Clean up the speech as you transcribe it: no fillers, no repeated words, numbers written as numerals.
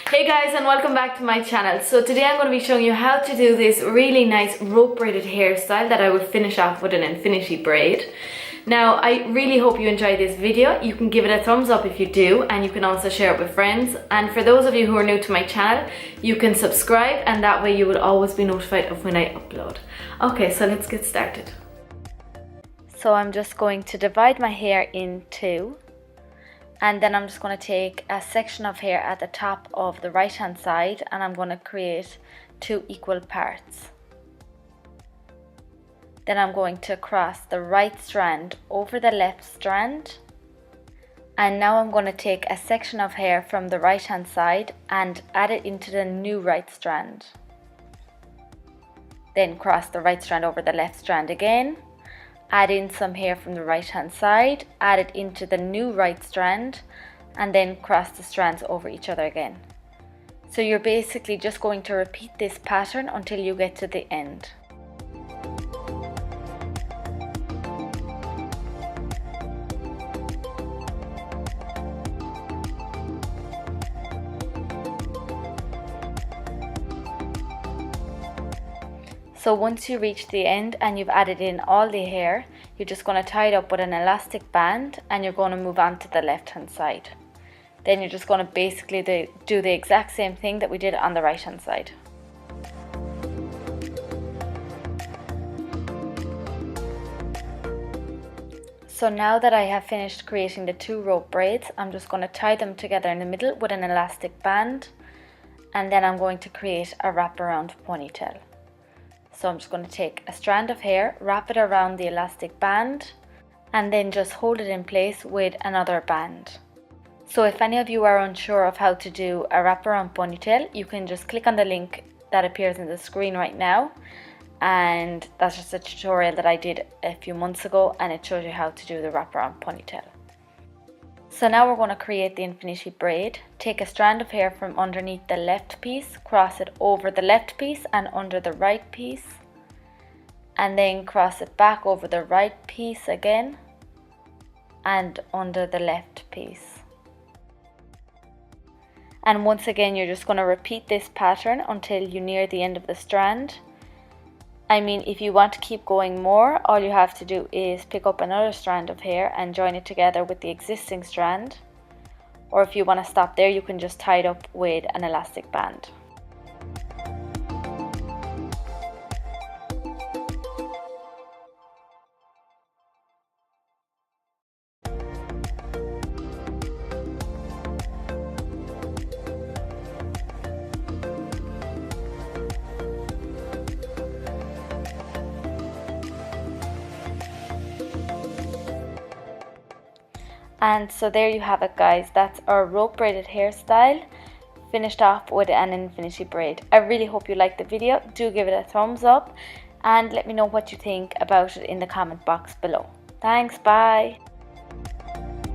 Hey guys, and welcome back to my channel. So today I'm going to be showing you how to do this really nice rope braided hairstyle that I will finish off with an infinity braid. Now I really hope you enjoy this video. You can give it a thumbs up if you do, and you can also share it with friends. And for those of you who are new to my channel, you can subscribe, and that way you will always be notified of when I upload. Okay, so let's get started. So I'm just going to divide my hair in two. And then I'm just going to take a section of hair at the top of the right hand side, and I'm going to create two equal parts. Then I'm going to cross the right strand over the left strand, and now I'm going to take a section of hair from the right hand side and add it into the new right strand. Then cross the right strand over the left strand again. Add in some hair from the right hand side, add it into the new right strand, and then cross the strands over each other again. So you're basically just going to repeat this pattern until you get to the end. So once you reach the end and you've added in all the hair, you're just going to tie it up with an elastic band, and you're going to move on to the left hand side. Then you're just going to basically do the exact same thing that we did on the right hand side. So now that I have finished creating the two rope braids, I'm just going to tie them together in the middle with an elastic band, and then I'm going to create a wraparound ponytail. So I'm just going to take a strand of hair, wrap it around the elastic band, and then just hold it in place with another band. So if any of you are unsure of how to do a wraparound ponytail, you can just click on the link that appears on the screen right now, and that's just a tutorial that I did a few months ago, and it shows you how to do the wraparound ponytail. So now we're going to create the infinity braid. Take a strand of hair from underneath the left piece, cross it over the left piece and under the right piece, and then cross it back over the right piece again and under the left piece. And once again, you're just going to repeat this pattern until you near the end of the strand. I mean, if you want to keep going more, all you have to do is pick up another strand of hair and join it together with the existing strand. Or if you want to stop there, you can just tie it up with an elastic band. And so there you have it, guys. That's our rope braided hairstyle finished off with an infinity braid. I really hope you liked the video. Do give it a thumbs up and let me know what you think about it in the comment box below. Thanks, bye.